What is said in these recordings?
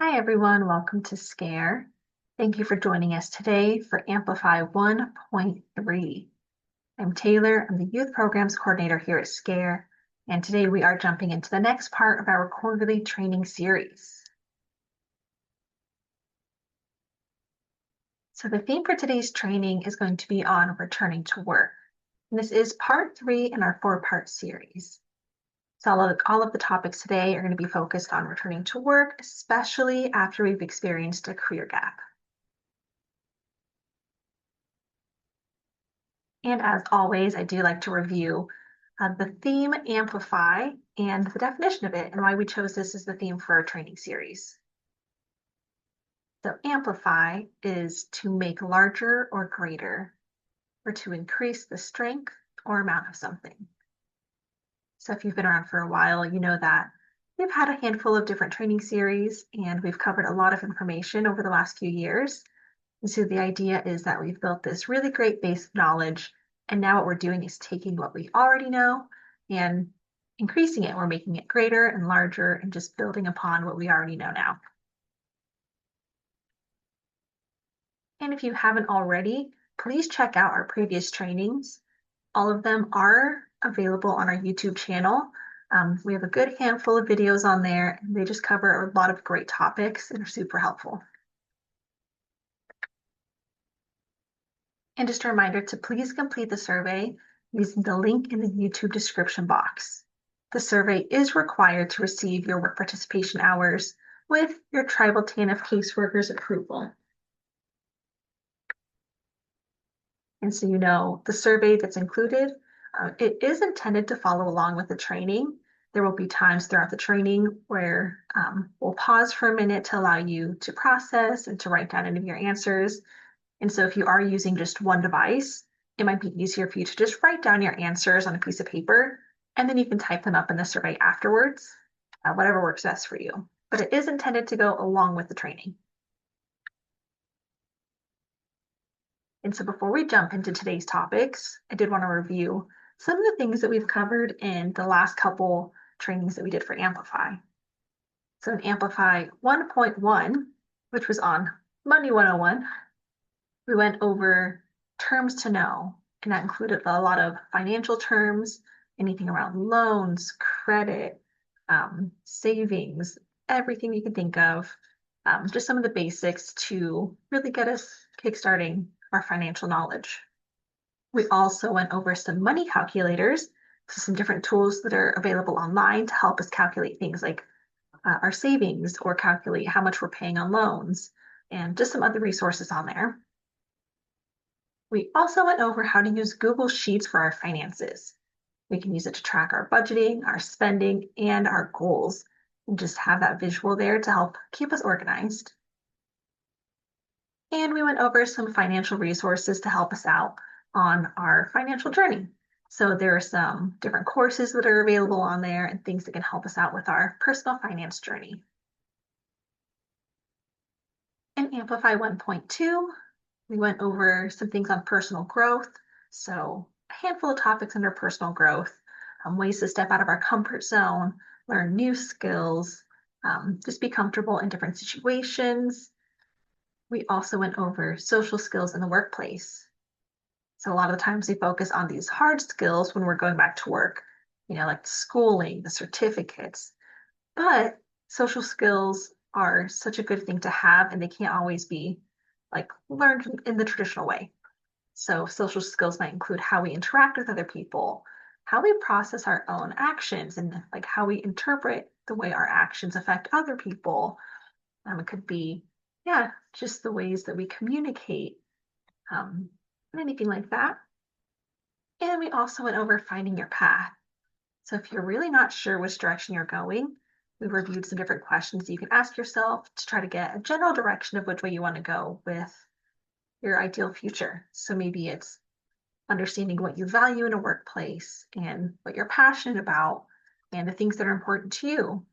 Hi, everyone. Welcome to SCARE. Thank you for joining us today for Amplify 1.3. I'm Taylor. I'm the Youth Programs Coordinator here at SCARE, and today we are jumping into the next part of our quarterly training series. So the theme for today's training is going to be on returning to work. And this is part 3 in our 4-part series. So all of the topics today are going to be focused on returning to work, especially after we've experienced a career gap. And as always, I do like to review the theme Amplify and the definition of it and why we chose this as the theme for our training series. So amplify is to make larger or greater, or to increase the strength or amount of something. So if you've been around for a while, you know that we've had a handful of different training series and we've covered a lot of information over the last few years. And so the idea is that we've built this really great base of knowledge, and now what we're doing is taking what we already know and increasing it. We're making it greater and larger and just building upon what we already know now. And if you haven't already, please check out our previous trainings. All of them are available on our YouTube channel. We have a good handful of videos on there, and they just cover a lot of great topics and are super helpful. And just a reminder to please complete the survey using the link in the YouTube description box. The survey is required to receive your work participation hours with your Tribal TANF caseworker's approval. And so you know the survey that's included, it is intended to follow along with the training. There will be times throughout the training where we'll pause for a minute to allow you to process and to write down any of your answers. And so if you are using just one device, it might be easier for you to just write down your answers on a piece of paper, and then you can type them up in the survey afterwards, whatever works best for you. But it is intended to go along with the training. And so before we jump into today's topics, I did want to review some of the things that we've covered in the last couple trainings that we did for Amplify. So in Amplify 1.1, which was on Money 101, we went over terms to know, and that included a lot of financial terms, anything around loans, credit, savings, everything you can think of, just some of the basics to really get us kickstarting our financial knowledge. We also went over some money calculators, so some different tools that are available online to help us calculate things like our savings or calculate how much we're paying on loans, and just some other resources on there. We also went over how to use Google Sheets for our finances. We can use it to track our budgeting, our spending, and our goals, and just have that visual there to help keep us organized. And we went over some financial resources to help us out on our financial journey. So there are some different courses that are available on there and things that can help us out with our personal finance journey. In Amplify 1.2, we went over some things on personal growth. So a handful of topics under personal growth, ways to step out of our comfort zone, learn new skills, just be comfortable in different situations. We also went over social skills in the workplace. So a lot of the times we focus on these hard skills when we're going back to work, like schooling, the certificates. But social skills are such a good thing to have, and they can't always be learned in the traditional way. So social skills might include how we interact with other people, how we process our own actions, and how we interpret the way our actions affect other people. It could be, just the ways that we communicate, and anything like that. And we also went over finding your path. So if you're really not sure which direction you're going, we reviewed some different questions that you can ask yourself to try to get a general direction of which way you want to go with your ideal future. So maybe it's understanding what you value in a workplace and what you're passionate about and the things that are important to you,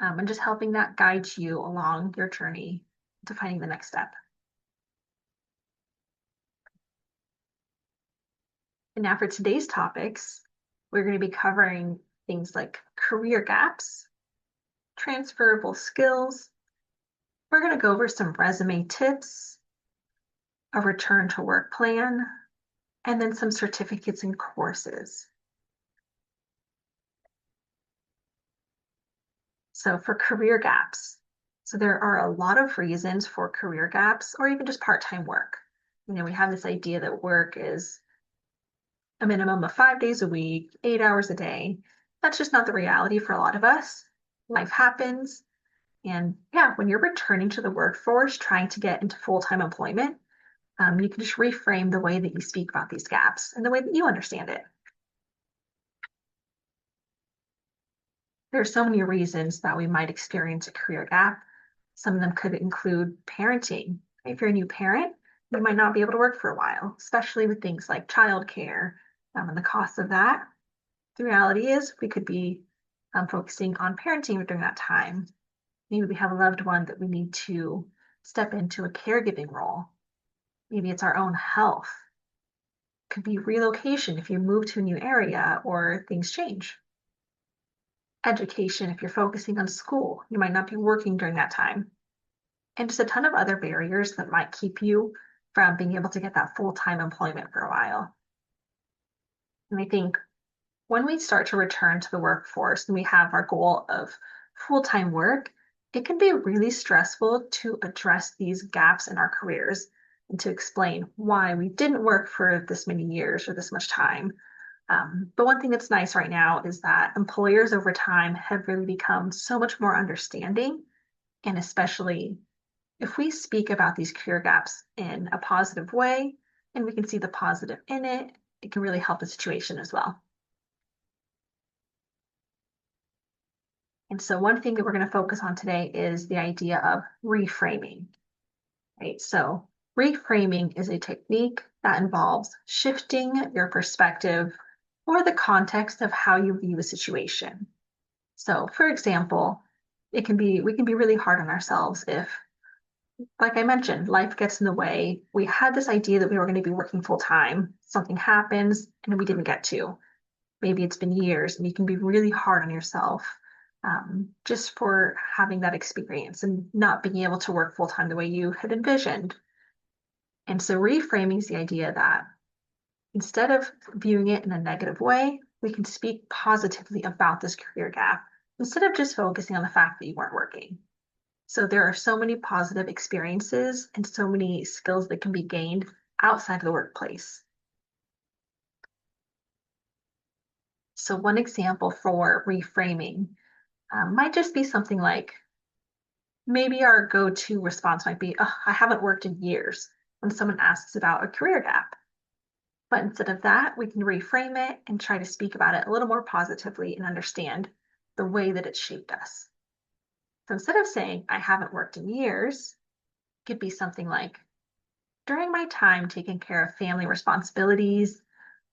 and just helping that guide you along your journey to finding the next step. And now for today's topics, we're going to be covering things like career gaps, transferable skills, We're going to go over some resume tips, a return to work plan, and then some certificates and courses. So for career gaps, so there are a lot of reasons for career gaps or even just part-time work. We have this idea that work is a minimum of 5 days a week, 8 hours a day. That's just not the reality for a lot of us. Life happens. And yeah, when you're returning to the workforce, trying to get into full-time employment, you can just reframe the way that you speak about these gaps and the way that you understand it. There are so many reasons that we might experience a career gap. Some of them could include parenting. If you're a new parent, you might not be able to work for a while, especially with things like childcare and the cost of that. The reality is we could be focusing on parenting during that time. Maybe we have a loved one that we need to step into a caregiving role. Maybe it's our own health. It could be relocation if you move to a new area or things change. Education, if you're focusing on school, you might not be working during that time. And just a ton of other barriers that might keep you from being able to get that full-time employment for a while. And I think when we start to return to the workforce and we have our goal of full-time work, it can be really stressful to address these gaps in our careers and to explain why we didn't work for this many years or this much time. But one thing that's nice right now is that employers over time have really become so much more understanding. And especially if we speak about these career gaps in a positive way and we can see the positive in it, it can really help the situation as well. And so one thing that we're going to focus on today is the idea of reframing, right? So reframing is a technique that involves shifting your perspective or the context of how you view a situation. So for example, we can be really hard on ourselves if, like I mentioned, life gets in the way. We had this idea that we were going to be working full time. Something happens and we didn't get to. Maybe it's been years and you can be really hard on yourself just for having that experience and not being able to work full time the way you had envisioned. And so reframing is the idea that instead of viewing it in a negative way, we can speak positively about this career gap instead of just focusing on the fact that you weren't working. So there are so many positive experiences and so many skills that can be gained outside of the workplace. So one example for reframing might just be something like maybe our go-to response might be, oh, I haven't worked in years when someone asks about a career gap. But instead of that, we can reframe it and try to speak about it a little more positively and understand the way that it shaped us. So instead of saying, I haven't worked in years, it could be something like, during my time taking care of family responsibilities,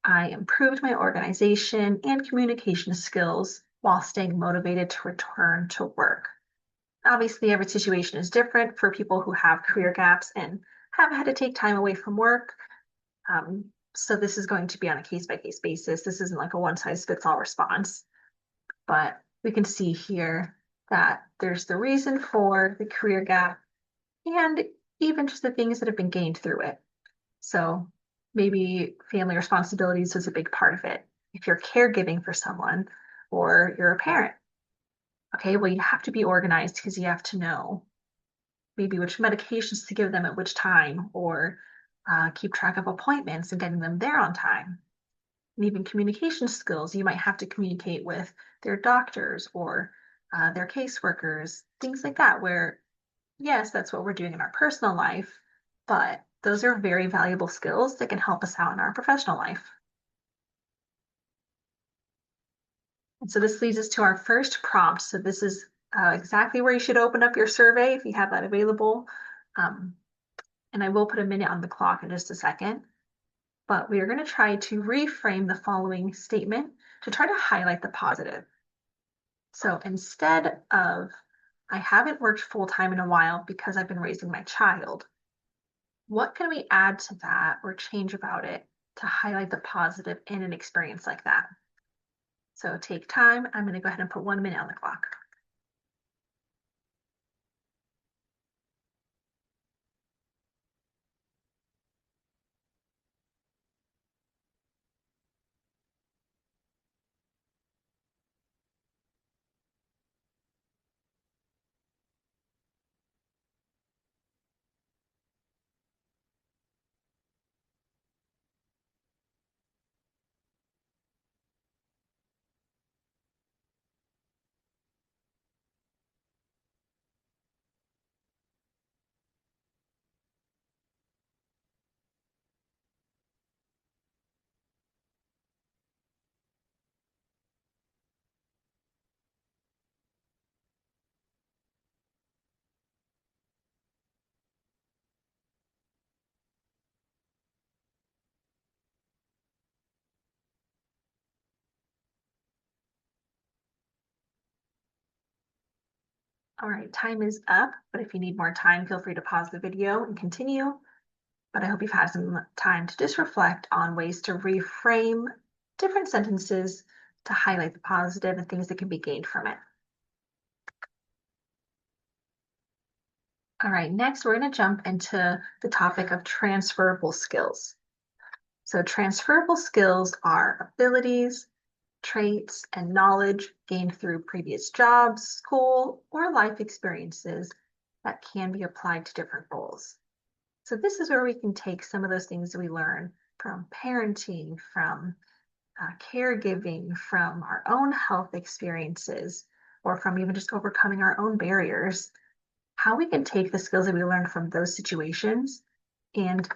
I improved my organization and communication skills while staying motivated to return to work. Obviously, every situation is different for people who have career gaps and have had to take time away from work. So this is going to be on a case-by-case basis. This isn't like a one-size-fits-all response. But we can see here that there's the reason for the career gap and even just the things that have been gained through it. So maybe family responsibilities was a big part of it. If you're caregiving for someone or you're a parent, okay, well, you have to be organized because you have to know maybe which medications to give them at which time or keep track of appointments and getting them there on time. And even communication skills, you might have to communicate with their doctors or their caseworkers, things like that, where, yes, that's what we're doing in our personal life, but those are very valuable skills that can help us out in our professional life. And so this leads us to our first prompt. So this is exactly where you should open up your survey if you have that available. And I will put a minute on the clock in just a second. But we are going to try to reframe the following statement to try to highlight the positive. So instead of, I haven't worked full time in a while because I've been raising my child, what can we add to that or change about it to highlight the positive in an experience like that? So take time. I'm going to go ahead and put 1 minute on the clock. All right, time is up, but if you need more time, feel free to pause the video and continue. But I hope you've had some time to just reflect on ways to reframe different sentences to highlight the positive and things that can be gained from it. All right, next we're going to jump into the topic of transferable skills. So transferable skills are abilities, traits, and knowledge gained through previous jobs, school, or life experiences that can be applied to different roles. So this is where we can take some of those things that we learn from parenting, from caregiving, from our own health experiences, or from even just overcoming our own barriers, how we can take the skills that we learned from those situations and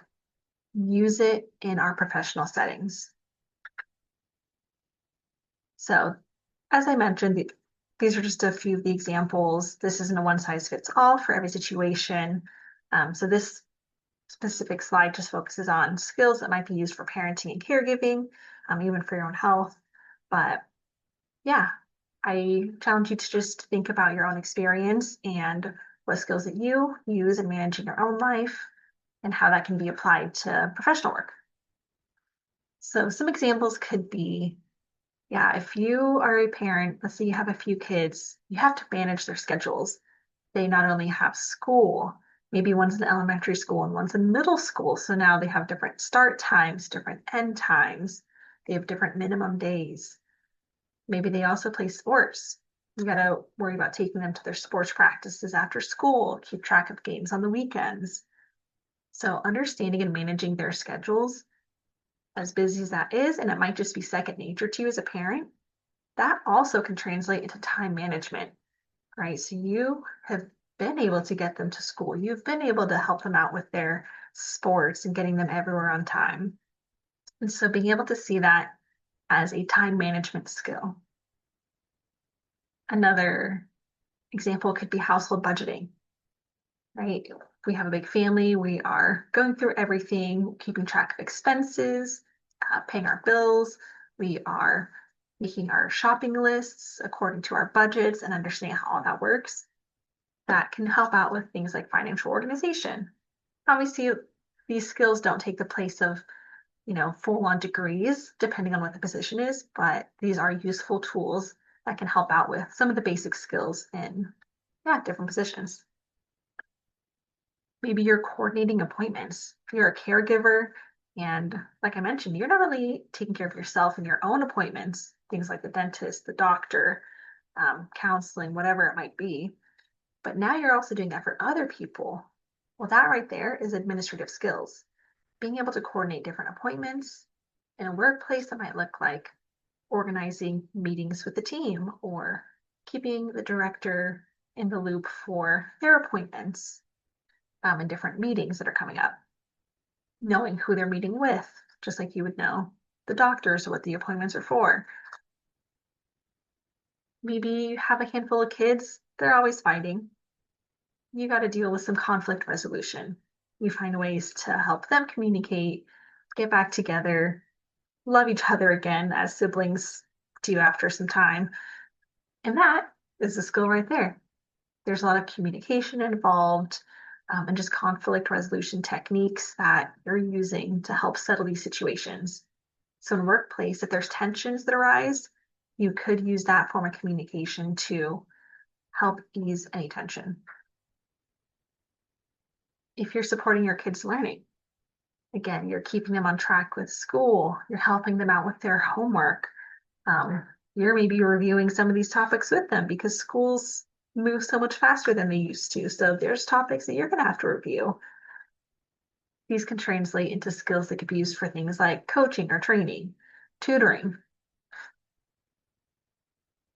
use it in our professional settings. So as I mentioned, these are just a few of the examples. This isn't a one size fits all for every situation. So this specific slide just focuses on skills that might be used for parenting and caregiving, even for your own health. But yeah, I challenge you to just think about your own experience and what skills that you use in managing your own life and how that can be applied to professional work. So some examples could be, yeah, if you are a parent, let's say you have a few kids, you have to manage their schedules. They not only have school, maybe one's in elementary school and one's in middle school. So now they have different start times, different end times. They have different minimum days. Maybe they also play sports. You got to worry about taking them to their sports practices after school, keep track of games on the weekends. So understanding and managing their schedules, as busy as that is, and it might just be second nature to you as a parent, that also can translate into time management, right? So you have been able to get them to school. You've been able to help them out with their sports and getting them everywhere on time. And so being able to see that as a time management skill. Another example could be household budgeting, right? We have a big family. We are going through everything, keeping track of expenses, paying our bills. We are making our shopping lists according to our budgets and understanding how all that works. That can help out with things like financial organization. Obviously, these skills don't take the place of, full-on degrees, depending on what the position is, but these are useful tools that can help out with some of the basic skills in, different positions. Maybe you're coordinating appointments. If you're a caregiver, and like I mentioned, you're not only taking care of yourself and your own appointments, things like the dentist, the doctor, counseling, whatever it might be, but now you're also doing that for other people. Well, that right there is administrative skills. Being able to coordinate different appointments in a workplace that might look like organizing meetings with the team or keeping the director in the loop for their appointments and different meetings that are coming up. Knowing who they're meeting with, just like you would know the doctors or what the appointments are for. Maybe you have a handful of kids, they're always fighting. You got to deal with some conflict resolution. You find ways to help them communicate, get back together, love each other again as siblings do after some time. And that is a skill right there. There's a lot of communication involved and just conflict resolution techniques that you're using to help settle these situations. So in workplace, if there's tensions that arise, you could use that form of communication to help ease any tension. If you're supporting your kids' learning, again, you're keeping them on track with school, you're helping them out with their homework. You're maybe reviewing some of these topics with them because schools move so much faster than they used to. So there's topics that you're going to have to review. These can translate into skills that could be used for things like coaching or training, tutoring,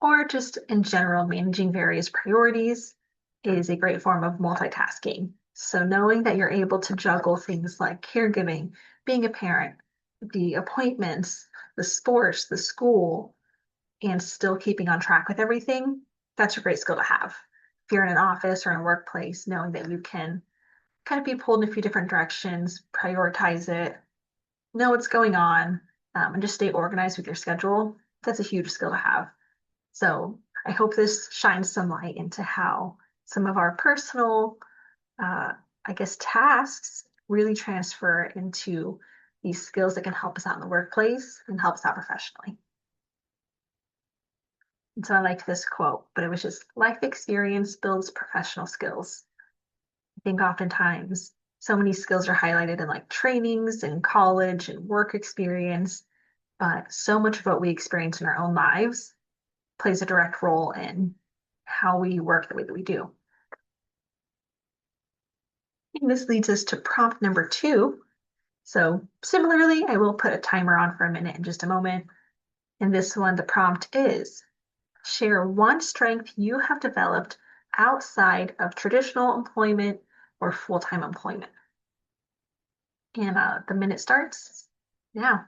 or just in general, managing various priorities is a great form of multitasking. So knowing that you're able to juggle things like caregiving, being a parent, the appointments, the sports, the school, and still keeping on track with everything, that's a great skill to have. If you're in an office or in a workplace, knowing that you can kind of be pulled in a few different directions, prioritize it, know what's going on, and just stay organized with your schedule, that's a huge skill to have. So I hope this shines some light into how some of our personal, I guess, tasks really transfer into these skills that can help us out in the workplace and help us out professionally. And so I liked this quote, but it was just life experience builds professional skills. I think oftentimes so many skills are highlighted in like trainings and college and work experience, but so much of what we experience in our own lives plays a direct role in how we work the way that we do. And this leads us to prompt number 2. So similarly, I will put a timer on for a minute in just a moment. In this one, the prompt is share one strength you have developed outside of traditional employment or full-time employment. And the minute starts now.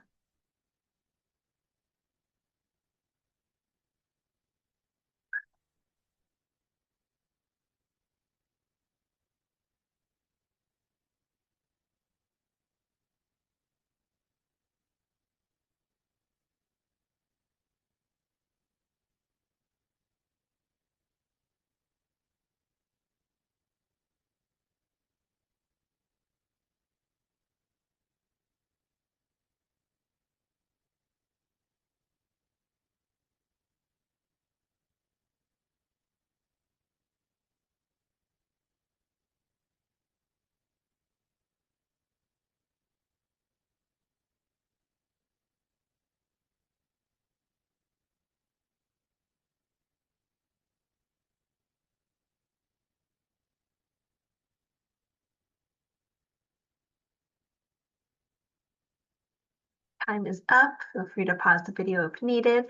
Time is up. Feel free to pause the video if needed.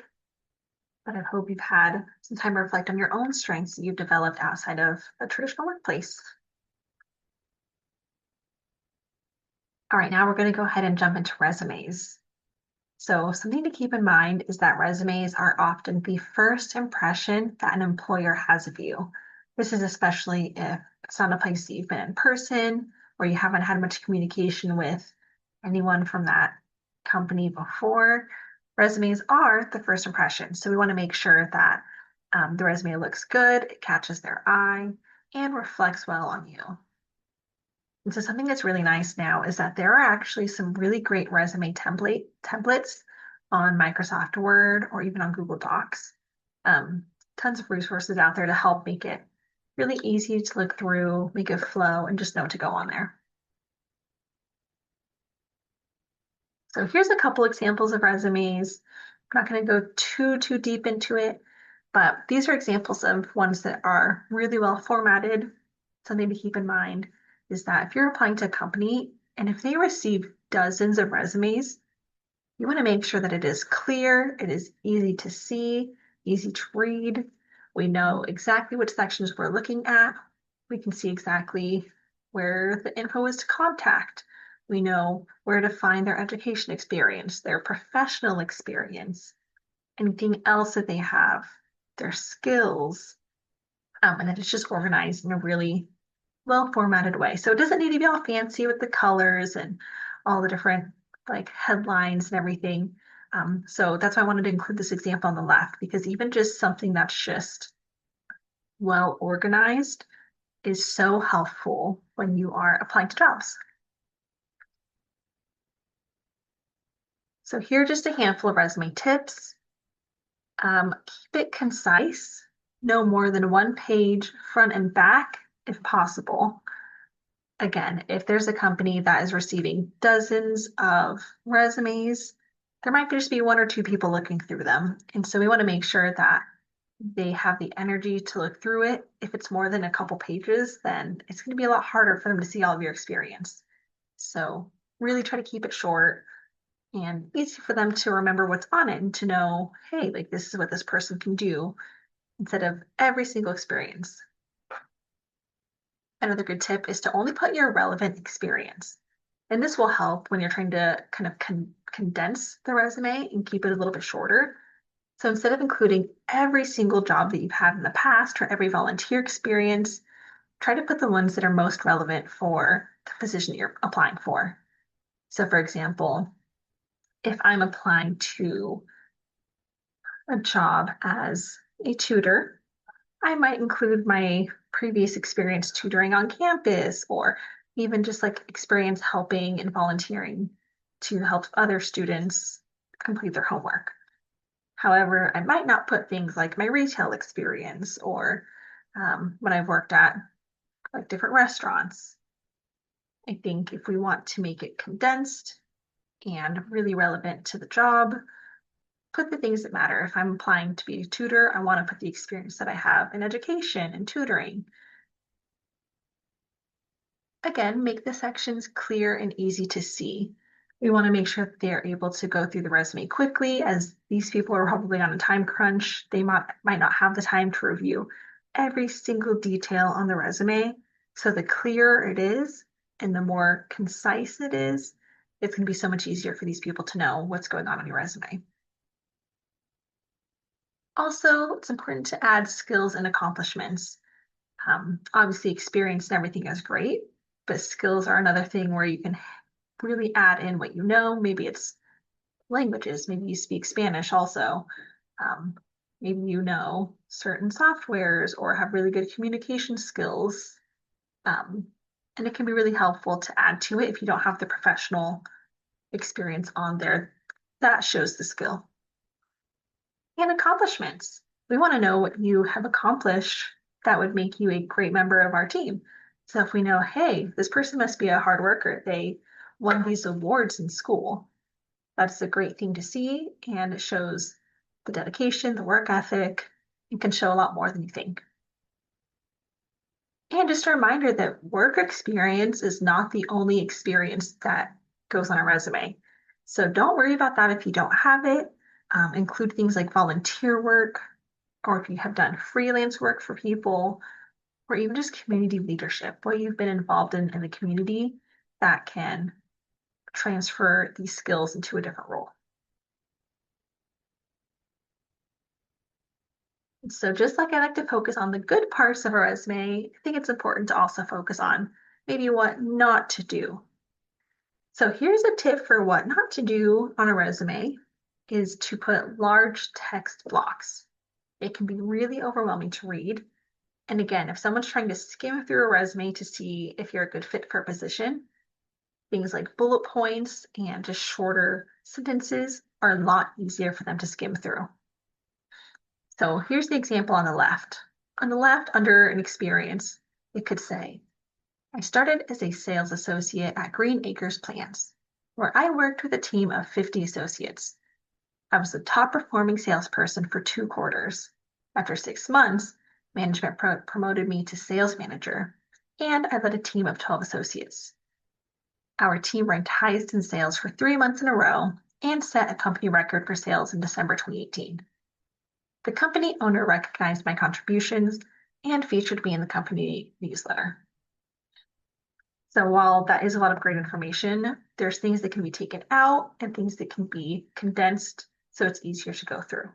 But I hope you've had some time to reflect on your own strengths that you've developed outside of a traditional workplace. All right, now we're going to go ahead and jump into resumes. So something to keep in mind is that resumes are often the first impression that an employer has of you. This is especially if it's not a place that you've been in person or you haven't had much communication with anyone from that company before. Resumes are the first impression. So we want to make sure that the resume looks good, it catches their eye, and reflects well on you. And so something that's really nice now is that there are actually some really great resume templates on Microsoft Word or even on Google Docs. Tons of resources out there to help make it really easy to look through, make it flow, and just know to go on there. So here's a couple examples of resumes. I'm not going to go too deep into it, but these are examples of ones that are really well formatted. Something to keep in mind is that if you're applying to a company and if they receive dozens of resumes, you want to make sure that it is clear, it is easy to see, easy to read. We know exactly which sections we're looking at. We can see exactly where the info is to contact. We know where to find their education experience, their professional experience, anything else that they have, their skills, and then it's just organized in a really well-formatted way. So it doesn't need to be all fancy with the colors and all the different like headlines and everything. So that's why I wanted to include this example on the left, because even just something that's just well organized is so helpful when you are applying to jobs. So here are just a handful of resume tips. Keep it concise, no more than one page front and back if possible. Again, if there's a company that is receiving dozens of resumes, there might just be one or two people looking through them. And so we want to make sure that they have the energy to look through it. If it's more than a couple pages, then it's going to be a lot harder for them to see all of your experience. So really try to keep it short and easy for them to remember what's on it and to know, hey, like this is what this person can do instead of every single experience. Another good tip is to only put your relevant experience. And this will help when you're trying to kind of condense the resume and keep it a little bit shorter. So instead of including every single job that you've had in the past or every volunteer experience, try to put the ones that are most relevant for the position that you're applying for. So for example, if I'm applying to a job as a tutor, I might include my previous experience tutoring on campus or even just like experience helping and volunteering to help other students complete their homework. However, I might not put things like my retail experience or when I've worked at like different restaurants. I think if we want to make it condensed and really relevant to the job, put the things that matter. If I'm applying to be a tutor, I want to put the experience that I have in education and tutoring. Again, make the sections clear and easy to see. We want to make sure that they're able to go through the resume quickly, as these people are probably on a time crunch. They might not have the time to review every single detail on the resume. So the clearer it is and the more concise it is, it's going to be so much easier for these people to know what's going on your resume. Also, it's important to add skills and accomplishments. Obviously, experience and everything is great, but skills are another thing where you can really add in what you know. Maybe it's languages, maybe you speak Spanish also. Um, Maybe you know certain softwares or have really good communication skills. Um, and it can be really helpful to add to it if you don't have the professional experience on there. That shows the skill. And accomplishments. We want to know what you have accomplished that would make you a great member of our team. So if we know, hey, this person must be a hard worker, they won these awards in school, that's a great thing to see, and it shows the dedication, the work ethic, and can show a lot more than you think. And just a reminder that work experience is not the only experience that goes on a resume. So don't worry about that if you don't have it. Include things like volunteer work, or if you have done freelance work for people, or even just community leadership, what you've been involved in the community that can transfer these skills into a different role. So just like I like to focus on the good parts of a resume, I think it's important to also focus on maybe what not to do. So here's a tip for what not to do on a resume is to put large text blocks. It can be really overwhelming to read. And again, if someone's trying to skim through a resume to see if you're a good fit for a position, things like bullet points and just shorter sentences are a lot easier for them to skim through. So here's the example on the left. On the left, under an experience, it could say, I started as a sales associate at Green Acres Plants, where I worked with a team of 50 associates. I was the top performing salesperson for 2 quarters. After 6 months, management promoted me to sales manager, and I led a team of 12 associates. Our team ranked highest in sales for 3 months in a row and set a company record for sales in December 2018. The company owner recognized my contributions and featured me in the company newsletter. So while that is a lot of great information, there's things that can be taken out and things that can be condensed so it's easier to go through.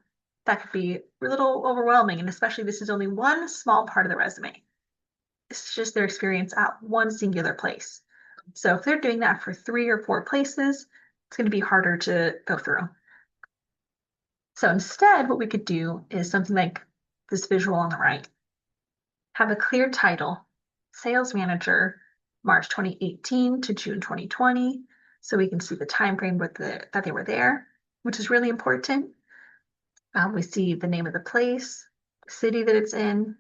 That could be a little overwhelming, and especially this is only one small part of the resume. It's just their experience at one singular place. So if they're doing that for 3 or 4 places, it's going to be harder to go through. So instead, what we could do is something like this visual on the right. Have a clear title, Sales Manager, March 2018 to June 2020, so we can see the time frame that they were there, which is really important. We see the name of the place, the city that it's in,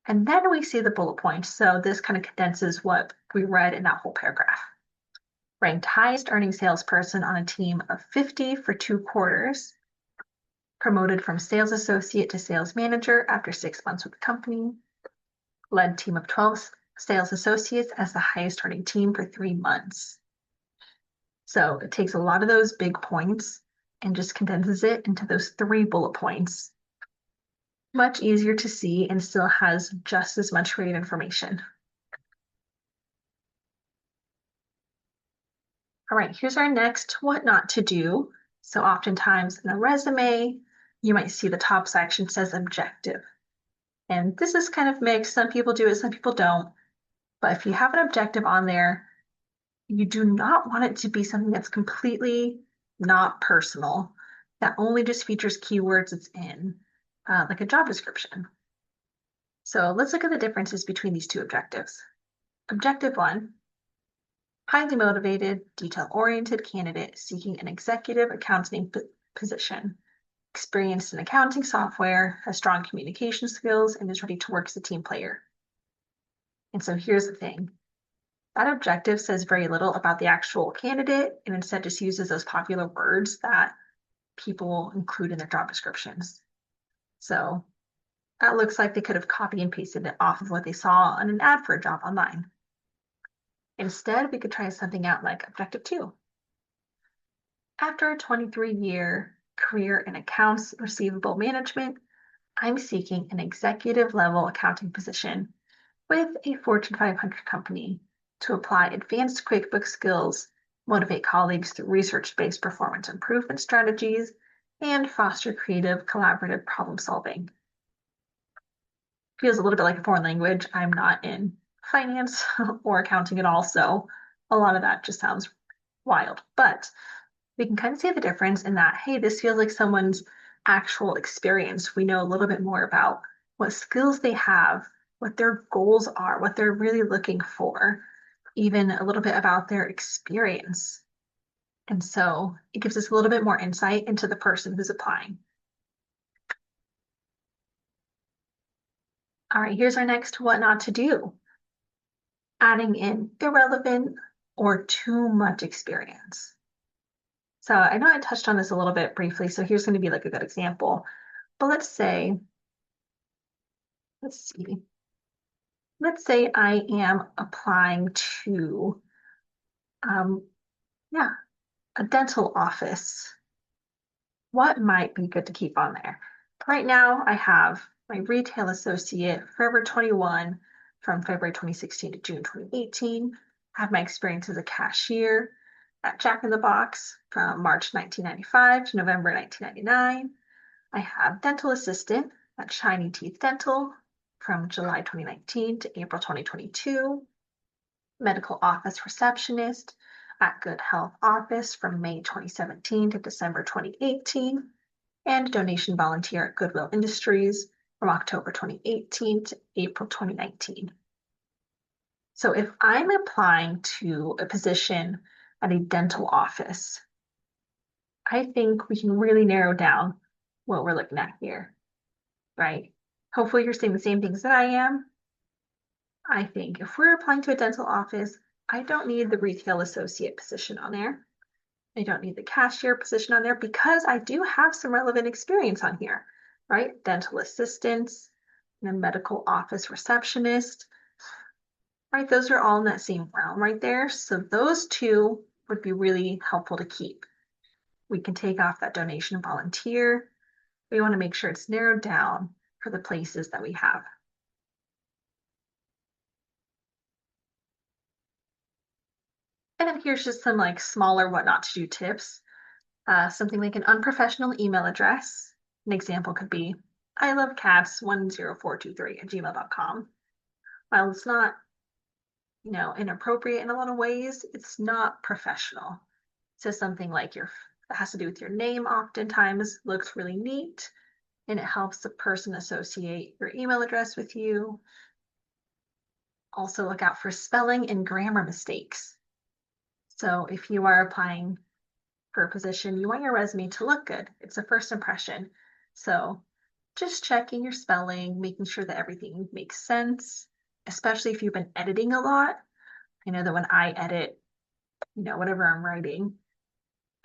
and then we see the bullet points. So this kind of condenses what we read in that whole paragraph. Ranked highest earning salesperson on a team of 50 for 2 quarters, promoted from sales associate to sales manager after 6 months with the company, led team of 12 sales associates as the highest earning team for 3 months. So it takes a lot of those big points and just condenses it into those 3 bullet points. Much easier to see and still has just as much great information. All right, here's our next what not to do. So oftentimes in a resume, you might see the top section says objective. And this is kind of mixed. Some people do it, some people don't. But if you have an objective on there, you do not want it to be something that's completely not personal, that only just features keywords it's in, like a job description. So let's look at the differences between these two objectives. Objective 1, highly motivated, detail-oriented candidate seeking an executive accounting position, experienced in accounting software, has strong communication skills, and is ready to work as a team player. And so here's the thing. That objective says very little about the actual candidate and instead just uses those popular words that people include in their job descriptions. So that looks like they could have copied and pasted it off of what they saw on an ad for a job online. Instead, we could try something out like Objective 2. After a 23-year career in accounts receivable management, I'm seeking an executive level accounting position with a Fortune 500 company to apply advanced QuickBooks skills, motivate colleagues through research-based performance improvement strategies, and foster creative, collaborative problem solving. Feels a little bit like a foreign language. I'm not in finance or accounting at all, so a lot of that just sounds wild. But we can kind of see the difference in that, hey, this feels like someone's actual experience. We know a little bit more about what skills they have, what their goals are, what they're really looking for, even a little bit about their experience. And so it gives us a little bit more insight into the person who's applying. All right, here's our next what not to do. Adding in irrelevant or too much experience. So I know I touched on this a little bit briefly, so here's going to be like a good example. But let's say I am applying to, yeah, a dental office. What might be good to keep on there? Right now, I have my retail associate, Forever 21, from February 2016 to June 2018. I have my experience as a cashier at Jack in the Box from March 1995 to November 1999. I have dental assistant at Shiny Teeth Dental from July 2019 to April 2022. Medical office receptionist at Good Health Office from May 2017 to December 2018, and donation volunteer at Goodwill Industries from October 2018 to April 2019. So if I'm applying to a position at a dental office, I think we can really narrow down what we're looking at here, right? Hopefully you're seeing the same things that I am. I think if we're applying to a dental office, I don't need the retail associate position on there. I don't need the cashier position on there because I do have some relevant experience on here, right? Dental assistants, and a medical office receptionist, right? Those are all in that same realm right there. So those two would be really helpful to keep. We can take off that donation volunteer. We want to make sure it's narrowed down for the places that we have. And then here's just some like smaller what not to do tips. Something like an unprofessional email address. An example could be I love cats10423@gmail.com. While it's not, inappropriate in a lot of ways, it's not professional. So something like that has to do with your name oftentimes looks really neat and it helps the person associate your email address with you. Also look out for spelling and grammar mistakes. So if you are applying for a position, you want your resume to look good. It's a first impression. So just checking your spelling, making sure that everything makes sense, especially if you've been editing a lot. I know that when I edit, whatever I'm writing,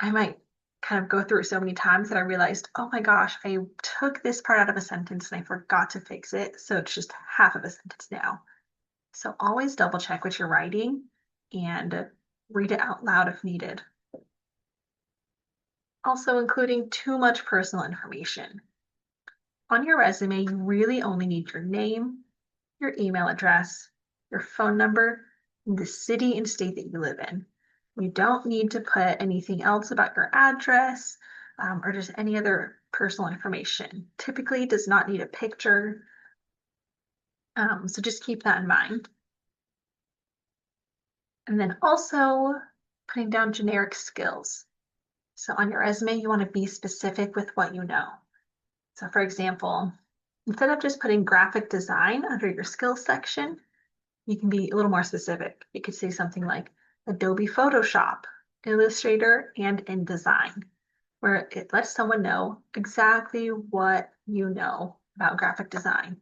I might kind of go through it so many times that I realized, oh my gosh, I took this part out of a sentence and I forgot to fix it. So it's just half of a sentence now. So always double check what you're writing and read it out loud if needed. Also including too much personal information. On your resume, you really only need your name, your email address, your phone number, and the city and state that you live in. You don't need to put anything else about your address or just any other personal information. Typically does not need a picture. So just keep that in mind. And then also putting down generic skills. So on your resume, you want to be specific with what you know. So for example, Instead of just putting graphic design under your skills section, you can be a little more specific. You could say something like Adobe Photoshop, Illustrator, and InDesign, where it lets someone know exactly what you know about graphic design.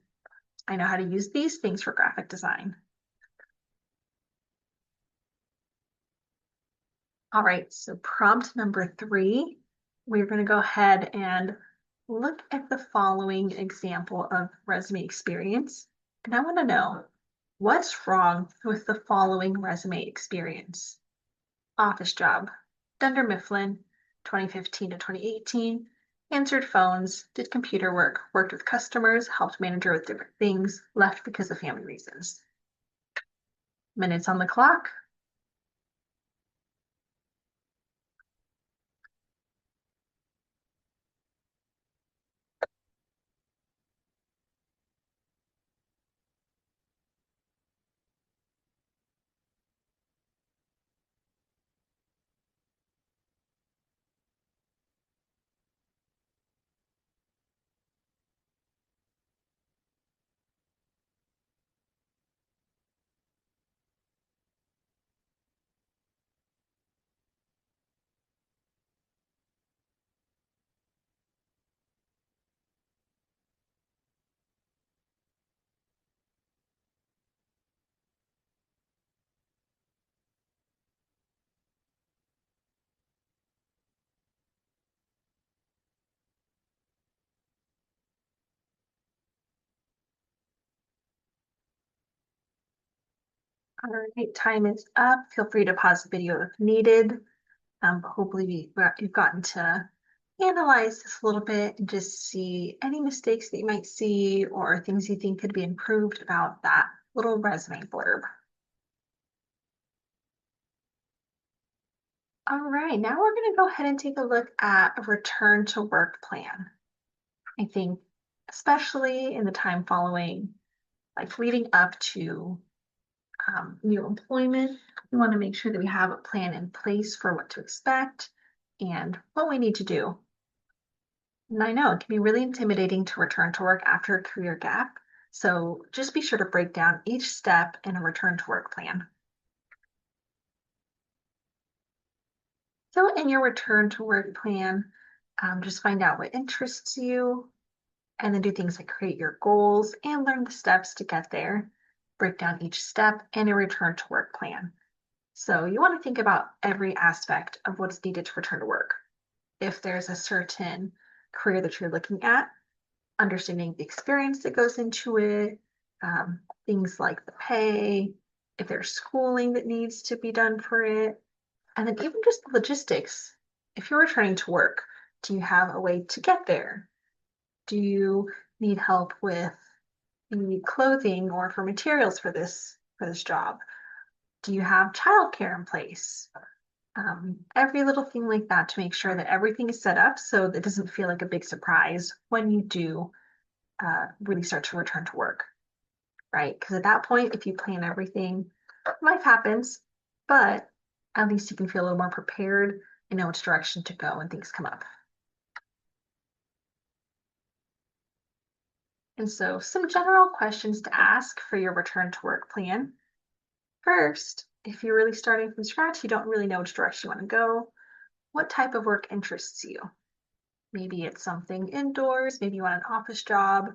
I know how to use these things for graphic design. All right, so prompt number 3, we're going to go ahead and look at the following example of resume experience. And I want to know, what's wrong with the following resume experience? Office job, Dunder Mifflin, 2015 to 2018, answered phones, did computer work, worked with customers, helped manager with different things, left because of family reasons. Minutes on the clock. All right, time is up. Feel free to pause the video if needed. Hopefully you've gotten to analyze this a little bit and just see any mistakes that you might see or things you think could be improved about that little resume blurb. All right, now we're going to go ahead and take a look at a return to work plan. I think especially in the time following, like leading up to new employment, we want to make sure that we have a plan in place for what to expect and what we need to do. And I know it can be really intimidating to return to work after a career gap. So just be sure to break down each step in a return to work plan. So in your return to work plan, just find out what interests you and then do things like create your goals and learn the steps to get there. Break down each step in a return to work plan. So you want to think about every aspect of what's needed to return to work. If there's a certain career that you're looking at, understanding the experience that goes into it, things like the pay, if there's schooling that needs to be done for it, and then even just the logistics. If you're returning to work, do you have a way to get there? Do you need help with the clothing or for materials for this job? Do you have childcare in place? Every little thing like that to make sure that everything is set up so that it doesn't feel like a big surprise when you do really start to return to work, right? Because at that point, if you plan everything, life happens, but at least you can feel a little more prepared and know which direction to go when things come up. And so some general questions to ask for your return to work plan. First, if you're really starting from scratch, you don't really know which direction you want to go, what type of work interests you? Maybe it's something indoors, maybe you want an office job,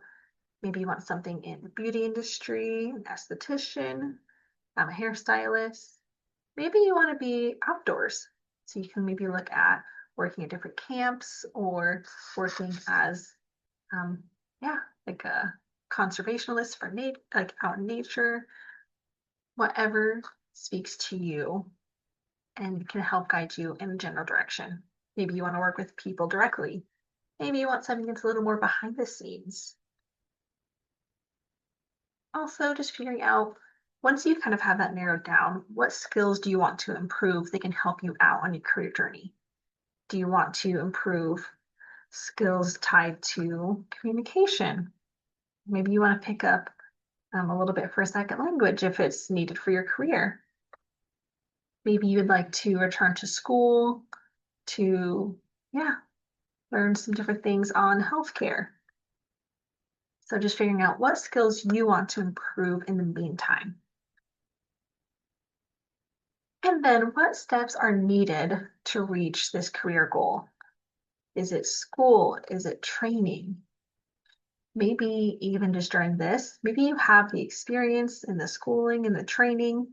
maybe you want something in the beauty industry, an esthetician, a hairstylist. Maybe you want to be outdoors. So you can maybe look at working at different camps or working as, yeah, like a conservationalist for like out in nature, whatever speaks to you and can help guide you in a general direction. Maybe you want to work with people directly. Maybe you want something that's a little more behind the scenes. Also, just figuring out, once you kind of have that narrowed down, what skills do you want to improve that can help you out on your career journey? Do you want to improve skills tied to communication? Maybe you want to pick up a little bit for a second language if it's needed for your career. Maybe you'd like to return to school to, yeah, learn some different things on healthcare. So just figuring out what skills you want to improve in the meantime. And then what steps are needed to reach this career goal? Is it school? Is it training? Maybe even just during this, maybe you have the experience in the schooling and the training.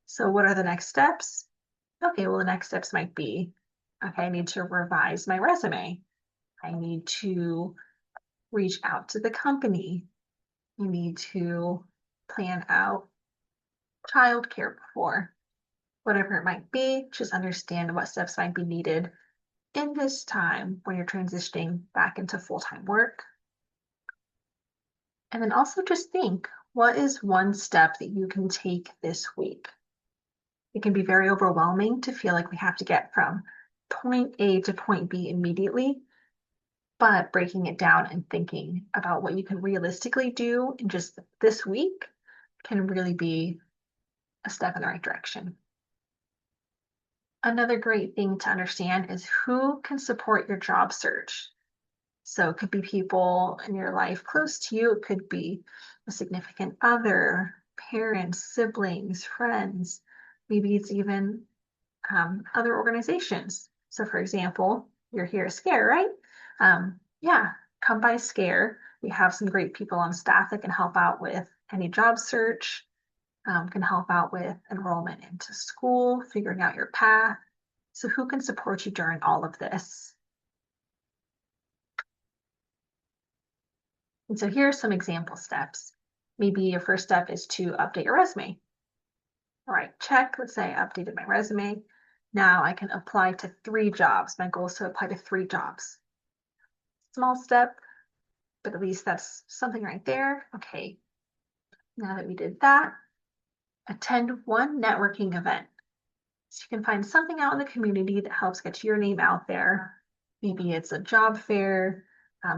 So what are the next steps? Okay, well, the next steps might be, okay, I need to revise my resume. I need to reach out to the company. You need to plan out childcare before, whatever it might be, just understand what steps might be needed in this time when you're transitioning back into full-time work. And then also just think, what is one step that you can take this week? It can be very overwhelming to feel like we have to get from point A to point B immediately, but breaking it down and thinking about what you can realistically do in just this week can really be a step in the right direction. Another great thing to understand is who can support your job search. So it could be people in your life close to you. It could be a significant other, parents, siblings, friends. Maybe it's even other organizations. So for example, you're here at Scare, right? Yeah, come by Scare. We have some great people on staff that can help out with any job search, can help out with enrollment into school, figuring out your path. So who can support you during all of this? And so here are some example steps. Maybe your first step is to update your resume. All right, check. Let's say I updated my resume. Now I can apply to 3 jobs. My goal is to apply to 3 jobs. Small step, but at least that's something right there. Okay, now that we did that, attend one networking event. So you can find something out in the community that helps get your name out there. Maybe it's a job fair,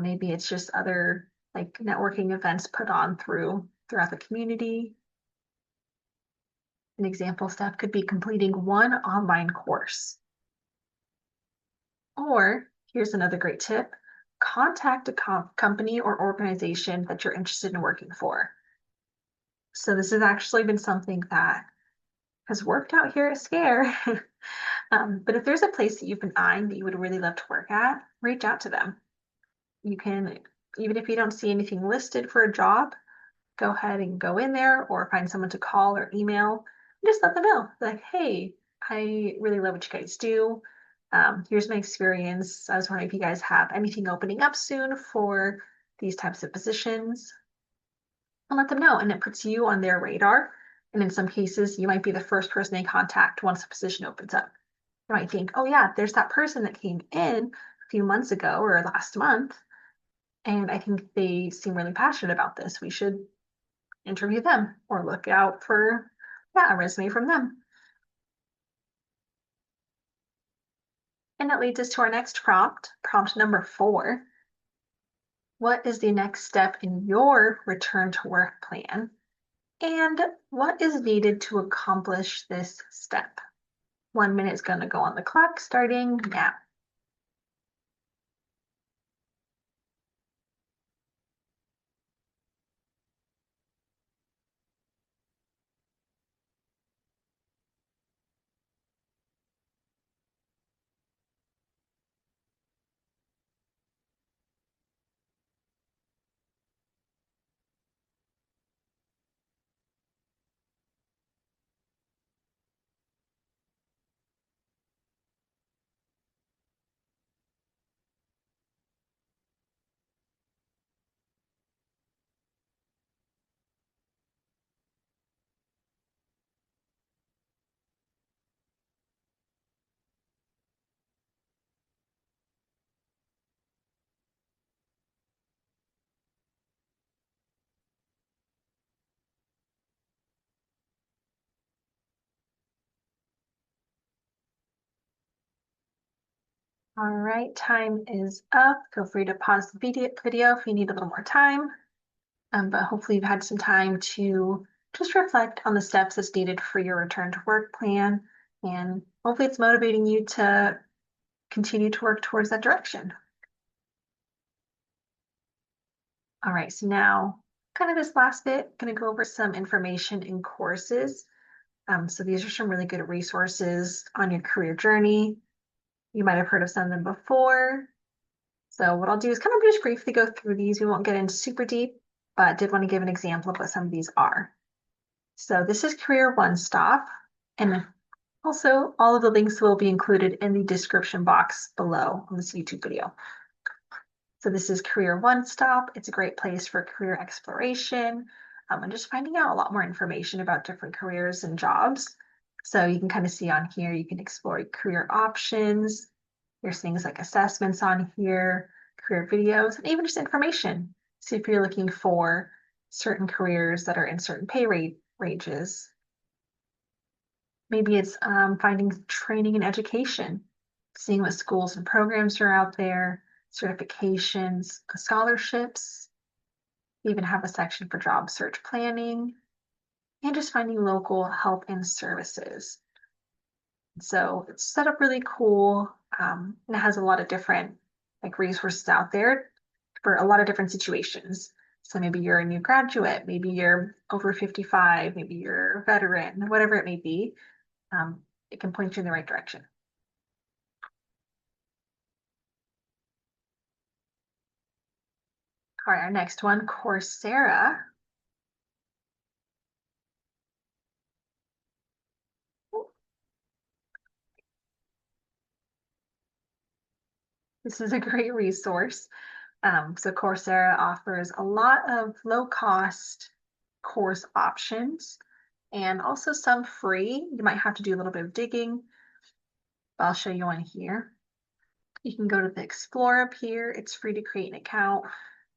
maybe it's just other like networking events put on throughout the community. An example step could be completing one online course. Or here's another great tip, contact a company or organization that you're interested in working for. So this has actually been something that has worked out here at Scare. But if there's a place that you've been eyeing that you would really love to work at, reach out to them. You can, even if you don't see anything listed for a job, go ahead and go in there or find someone to call or email and just let them know. Like, hey, I really love what you guys do. Here's my experience. I was wondering if you guys have anything opening up soon for these types of positions. And let them know. And it puts you on their radar. And in some cases, you might be the first person they contact once a position opens up. You might think, oh yeah, there's that person that came in a few months ago or last month. And I think they seem really passionate about this. We should interview them or look out for a resume from them. And that leads us to our next prompt, prompt number 4. What is the next step in your return to work plan? And what is needed to accomplish this step? 1 minute is going to go on the clock starting now. All right, time is up. Feel free to pause the video if you need a little more time. But hopefully you've had some time to just reflect on the steps that's needed for your return to work plan. And hopefully it's motivating you to continue to work towards that direction. All right, so now kind of this last bit, going to go over some information in courses. So these are some really good resources on your career journey. You might have heard of some of them before. So what I'll do is kind of just briefly go through these. We won't get in super deep, but I did want to give an example of what some of these are. So this is Career One Stop, and also all of the links will be included in the description box below on this YouTube video. So this is Career One Stop. It's a great place for career exploration and just finding out a lot more information about different careers and jobs. So you can kind of see on here, you can explore career options. There's things like assessments on here, career videos, and even just information. So if you're looking for certain careers that are in certain pay rate ranges, maybe it's finding training and education, seeing what schools and programs are out there, certifications, scholarships. We even have a section for job search planning and just finding local help and services. So it's set up really cool, and it has a lot of different like resources out there for a lot of different situations. So maybe you're a new graduate, maybe you're over 55, maybe you're a veteran, whatever it may be. It can point you in the right direction. All right, our next one, Coursera. This is a great resource. So Coursera offers a lot of low-cost course options and also some free. You might have to do a little bit of digging, but I'll show you one here. You can go to the Explore up here. It's free to create an account,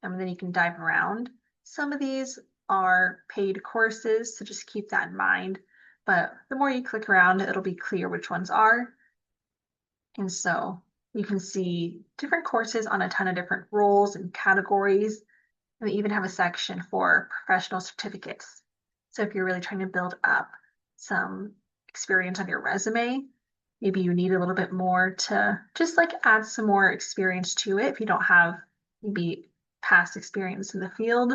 and then you can dive around. Some of these are paid courses, so just keep that in mind. But the more you click around, it'll be clear which ones are. And so you can see different courses on a ton of different roles and categories. And we even have a section for professional certificates. So if you're really trying to build up some experience on your resume, maybe you need a little bit more to just like add some more experience to it. If you don't have maybe past experience in the field,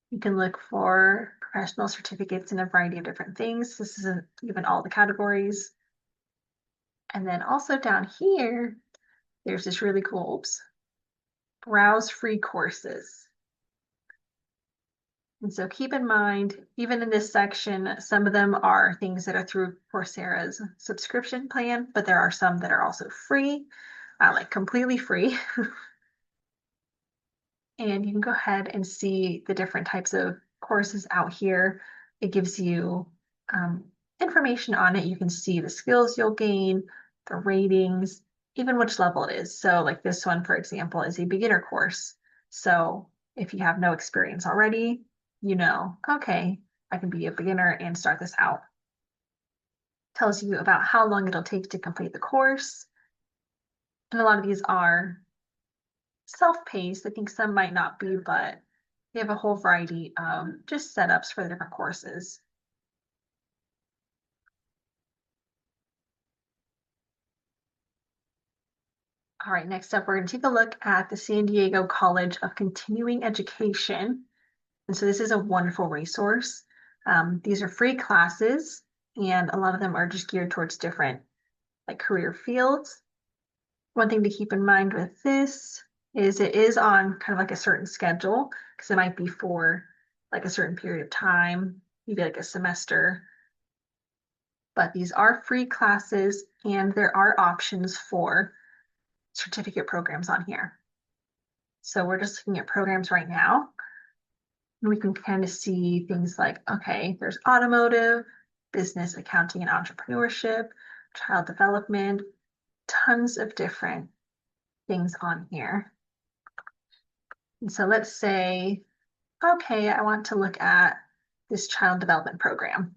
you can look for professional certificates in a variety of different things. This isn't even all the categories. And then also down here, there's this really cool, oops, browse free courses. And so keep in mind, even in this section, some of them are things that are through Coursera's subscription plan, but there are some that are also free, like completely free. And you can go ahead and see the different types of courses out here. It gives you information on it. You can see the skills you'll gain, the ratings, even which level it is. So like this one, for example, is a beginner course. So if you have no experience already, you know, okay, I can be a beginner and start this out. Tells you about how long it'll take to complete the course. And a lot of these are self-paced. I think some might not be, but they have a whole variety of just setups for the different courses. All right, next up, we're going to take a look at the San Diego College of Continuing Education. And so this is a wonderful resource. These are free classes, and a lot of them are just geared towards different like career fields. One thing to keep in mind with this is it is on kind of like a certain schedule because it might be for like a certain period of time, maybe like a semester. But these are free classes and there are options for certificate programs on here. So we're just looking at programs right now. And we can kind of see things like, okay, there's automotive, business, accounting, and entrepreneurship, child development, tons of different things on here. And so let's say, okay, I want to look at this child development program.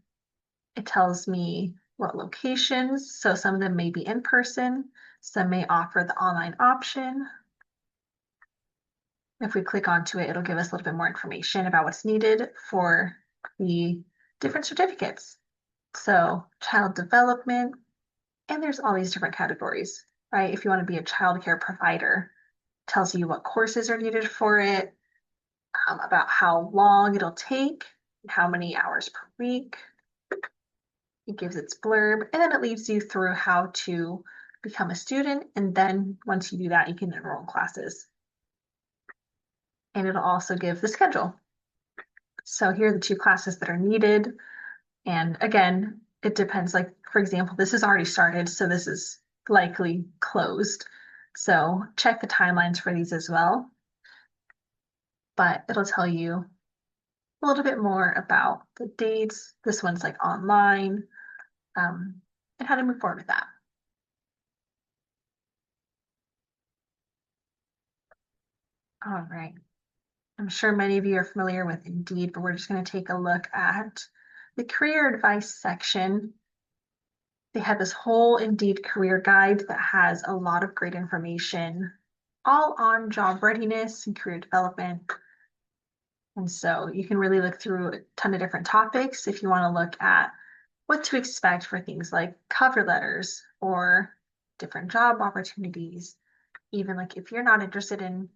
It tells me what locations, so some of them may be in person, some may offer the online option. If we click onto it, it'll give us a little bit more information about what's needed for the different certificates. So child development, and there's all these different categories, right? If you want to be a child care provider, it tells you what courses are needed for it, about how long it'll take, how many hours per week. It gives its blurb, and then it leads you through how to become a student. And then once you do that, you can enroll in classes. And it'll also give the schedule. So here are the two classes that are needed. And again, it depends. Like, for example, this is already started, so this is likely closed. So check the timelines for these as well. But it'll tell you a little bit more about the dates. This one's like online, and how to move forward with that. All right. I'm sure many of you are familiar with Indeed, but we're just going to take a look at the career advice section. They have this whole Indeed career guide that has a lot of great information, all on job readiness and career development. And so you can really look through a ton of different topics if you want to look at what to expect for things like cover letters or different job opportunities. Even like if you're not interested in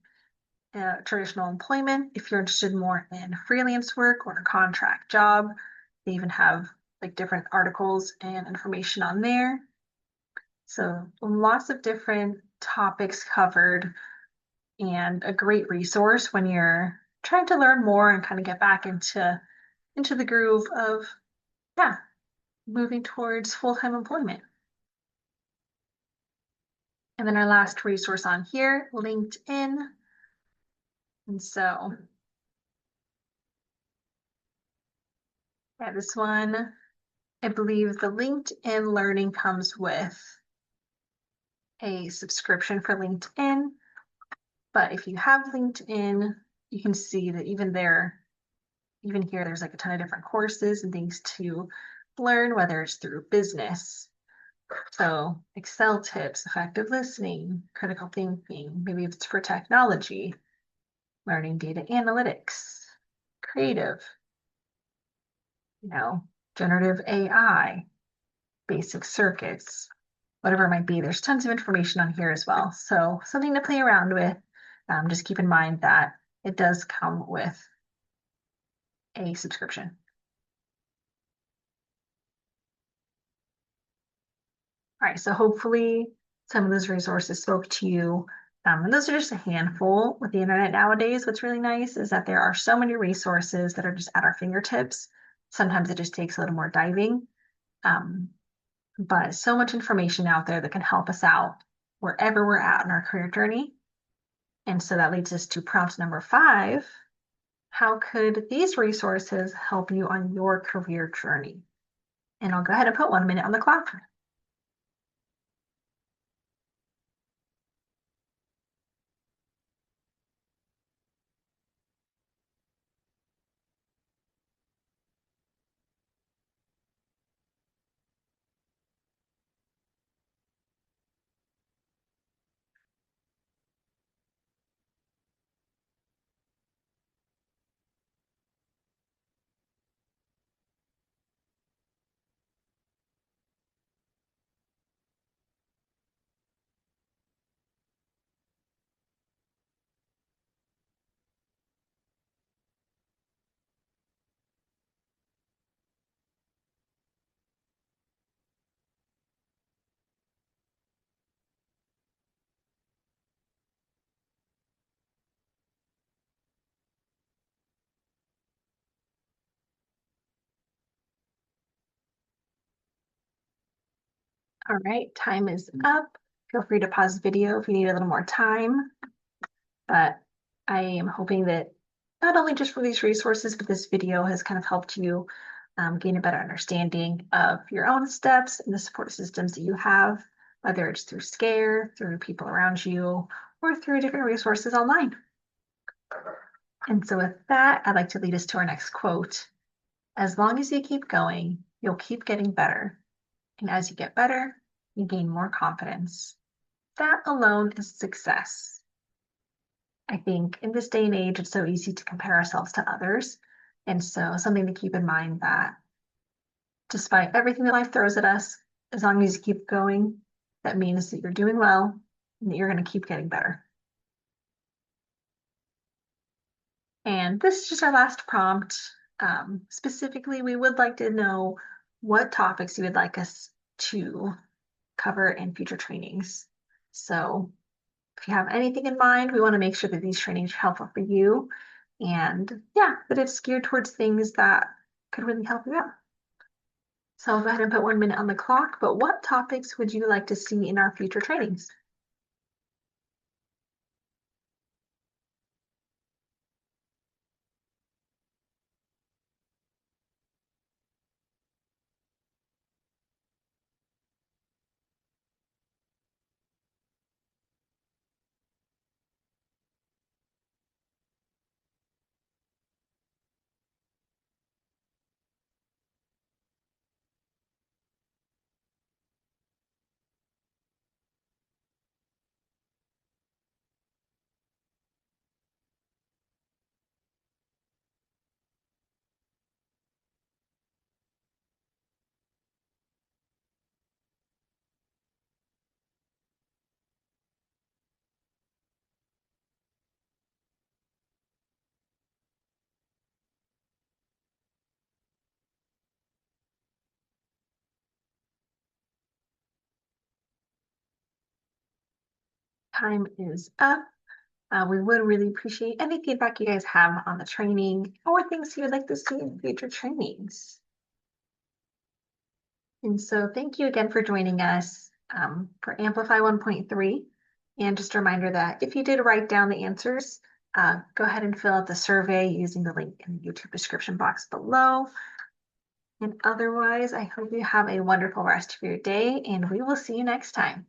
traditional employment, if you're interested more in freelance work or a contract job, they even have like different articles and information on there. So lots of different topics covered and a great resource when you're trying to learn more and kind of get back into the groove of yeah, moving towards full-time employment. And then our last resource on here, LinkedIn. And so yeah, this one, I believe the LinkedIn Learning comes with a subscription for LinkedIn. But if you have LinkedIn, you can see that even there, even here, there's like a ton of different courses and things to learn, whether it's through business. So Excel tips, effective listening, critical thinking, maybe it's for technology, learning data analytics, creative, you know, generative AI, basic circuits, whatever it might be. There's tons of information on here as well. So something to play around with. Just keep in mind that it does come with a subscription. All right, so hopefully some of those resources spoke to you. And those are just a handful with the internet nowadays. What's really nice is that there are so many resources that are just at our fingertips. Sometimes it just takes a little more diving, but so much information out there that can help us out wherever we're at in our career journey. And so that leads us to prompt number 5. How could these resources help you on your career journey? And I'll go ahead and put 1 minute on the clock. All right, time is up. Feel free to pause the video if you need a little more time. But I am hoping that not only just for these resources, but this video has kind of helped you gain a better understanding of your own steps and the support systems that you have, whether it's through SCARE, through people around you, or through different resources online. And so with that, I'd like to lead us to our next quote. As long as you keep going, you'll keep getting better. And as you get better, you gain more confidence. That alone is success. I think in this day and age, it's so easy to compare ourselves to others. And so something to keep in mind that despite everything that life throws at us, as long as you keep going, that means that you're doing well and that you're going to keep getting better. And this is just our last prompt. Specifically, we would like to know what topics you would like us to cover in future trainings. So if you have anything in mind, we want to make sure that these trainings are helpful for you. And yeah, that it's geared towards things that could really help you out. So I'll go ahead and put 1 minute on the clock, but what topics would you like to see in our future trainings? Time is up. We would really appreciate any feedback you guys have on the training or things you would like to see in future trainings. And so thank you again for joining us for Amplify 1.3. And just a reminder that if you did write down the answers, go ahead and fill out the survey using the link in the YouTube description box below. And otherwise, I hope you have a wonderful rest of your day, and we will see you next time.